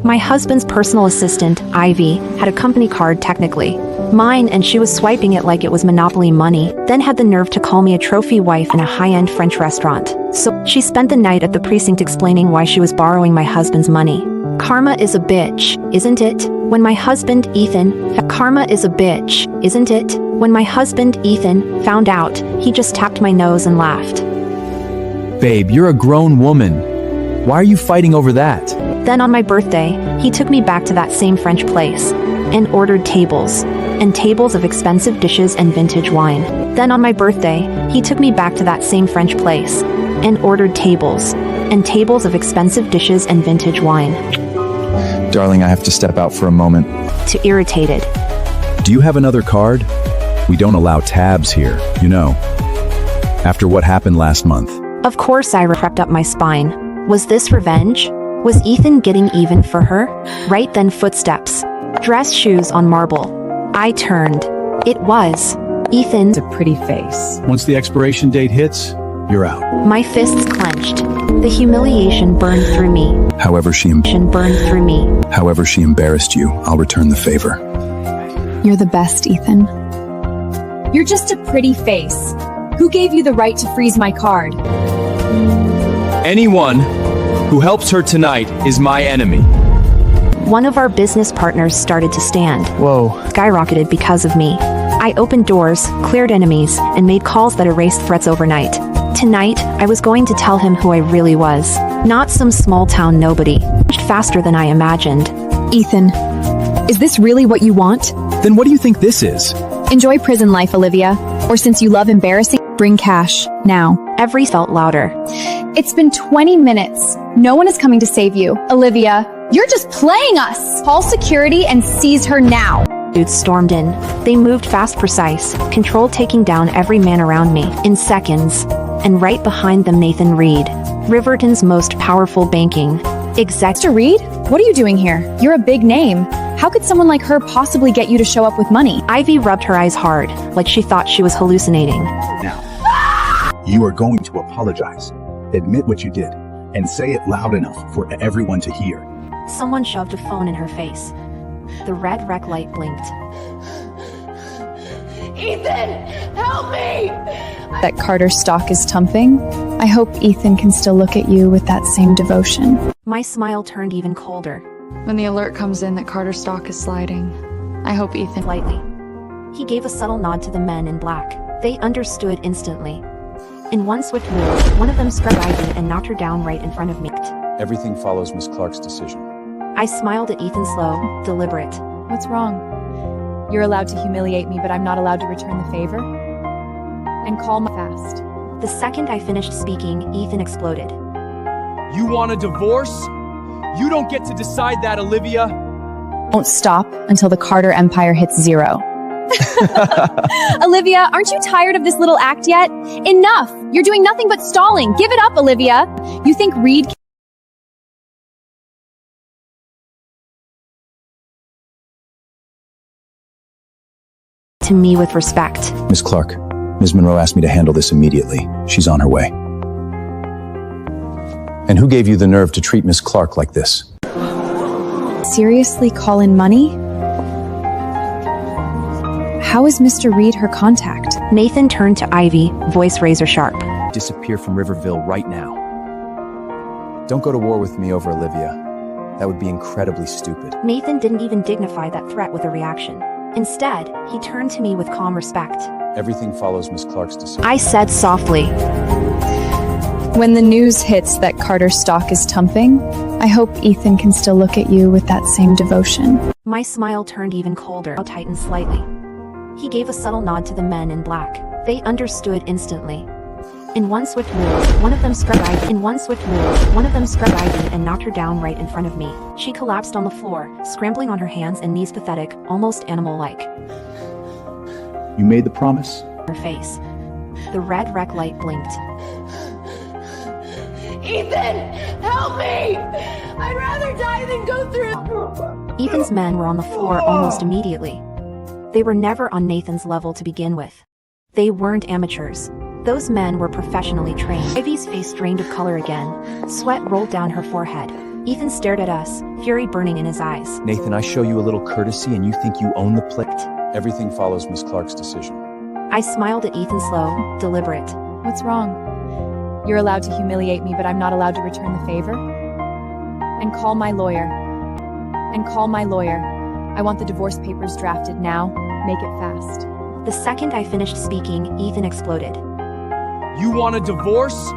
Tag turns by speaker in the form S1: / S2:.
S1: My husband's personal assistant, Ivy, had a company card technically. Mine, and she was swiping it like it was Monopoly money, then had the nerve to call me a trophy wife in a high-end French restaurant. So, she spent the night at the precinct explaining why she was borrowing my husband's money. Karma is a bitch, isn't it? When my husband, Karma is a bitch, isn't it? When my husband, Ethan, found out, he just tapped my nose and laughed.
S2: Babe, you're a grown woman. Why are you fighting over that?
S1: Then on my birthday, he took me back to that same French place and ordered tables and tables of expensive dishes and vintage wine. Then on my birthday, he took me back to that same French place and ordered tables and tables of expensive dishes and vintage wine.
S2: Darling, I have to step out for a moment.
S1: Too irritated.
S2: Do you have another card? We don't allow tabs here, you know. After what happened last month.
S1: Of course I crept up my spine. Was this revenge? Was Ethan getting even for her? Right then footsteps. Dress shoes on marble. I turned. It was Ethan.
S3: A pretty face.
S2: Once the expiration date hits, you're out.
S1: My fists clenched. The humiliation burned through me.
S2: However she embarrassed you, I'll return the favor.
S4: You're the best, Ethan.
S3: You're just a pretty face. Who gave you the right to freeze my card?
S5: Anyone who helps her tonight is my enemy.
S1: One of our business partners started to stand.
S2: Whoa.
S1: Skyrocketed because of me. I opened doors, cleared enemies, and made calls that erased threats overnight. Tonight, I was going to tell him who I really was. Not some small-town nobody. Faster than I imagined.
S4: Ethan, is this really what you want?
S2: Then what do you think this is?
S4: Enjoy prison life, Olivia. Or since you love embarrassing, bring cash, now.
S1: Every felt louder.
S4: It's been 20 minutes. No one is coming to save you. Olivia, you're just playing us! Call security and seize her now.
S1: Dudes stormed in. They moved fast, precise, control taking down every man around me in seconds. And right behind them, Nathan Reed, Riverton's most powerful banking exec.
S4: Mr. Reed, what are you doing here? You're a big name. How could someone like her possibly get you to show up with money?
S1: Ivy rubbed her eyes hard, like she thought she was hallucinating.
S6: Now, you are going to apologize, admit what you did, and say it loud enough for everyone to hear.
S1: Someone shoved a phone in her face. The red rec light blinked.
S7: Ethan, help me!
S4: That Carter's stock is tumping? I hope Ethan can still look at you with that same devotion.
S1: My smile turned even colder.
S8: When the alert comes in that Carter's stock is sliding, I hope Ethan...
S1: Lightly. He gave a subtle nod to the men in black. They understood instantly. In one swift move, one of them struck Ivy and knocked her down right in front of me.
S2: Everything follows Miss Clark's decision.
S1: I smiled at Ethan, slow, deliberate.
S3: What's wrong? You're allowed to humiliate me, but I'm not allowed to return the favor? And call me fast.
S1: The second I finished speaking, Ethan exploded.
S5: You want a divorce? You don't get to decide that, Olivia.
S4: Won't stop until the Carter empire hits 0. Olivia, aren't you tired of this little act yet? Enough! You're doing nothing but stalling. Give it up, Olivia. You think Reed
S1: to me with respect.
S2: Miss Clark, Ms. Monroe asked me to handle this immediately. She's on her way. And who gave you the nerve to treat Miss Clark like this?
S4: seriously call in money? How is Mr. Reed her contact?
S1: Nathan turned to Ivy, voice razor sharp.
S2: Disappear from Riverville right now. Don't go to war with me over Olivia. That would be incredibly stupid.
S1: Nathan didn't even dignify that threat with a reaction. Instead, he turned to me with calm respect.
S2: Everything follows Miss Clark's decision.
S1: I said softly.
S4: When the news hits that Carter's stock is tumping, I hope Ethan can still look at you with that same devotion.
S1: My smile turned even colder, tightened slightly. He gave a subtle nod to the men in black. They understood instantly. In one swift move, one of them scrubbed Ivy and knocked her down right in front of me. She collapsed on the floor, scrambling on her hands and knees, pathetic, almost animal-like.
S6: You made the promise?
S1: Her face. The red rec light blinked.
S7: Ethan, help me! I'd rather die than go through.
S1: Ethan's men were on the floor almost immediately. They were never on Nathan's level to begin with. They weren't amateurs. Those men were professionally trained. Ivy's face drained of color again. Sweat rolled down her forehead. Ethan stared at us, fury burning in his eyes.
S2: Nathan, I show you a little courtesy and you think you own the plate? Everything follows Miss Clark's decision.
S1: I smiled at Ethan, slow, deliberate.
S3: What's wrong? You're allowed to humiliate me, but I'm not allowed to return the favor? And call my lawyer. I want the divorce papers drafted now. Make it fast.
S1: The second I finished speaking, Ethan exploded.
S5: You want a divorce?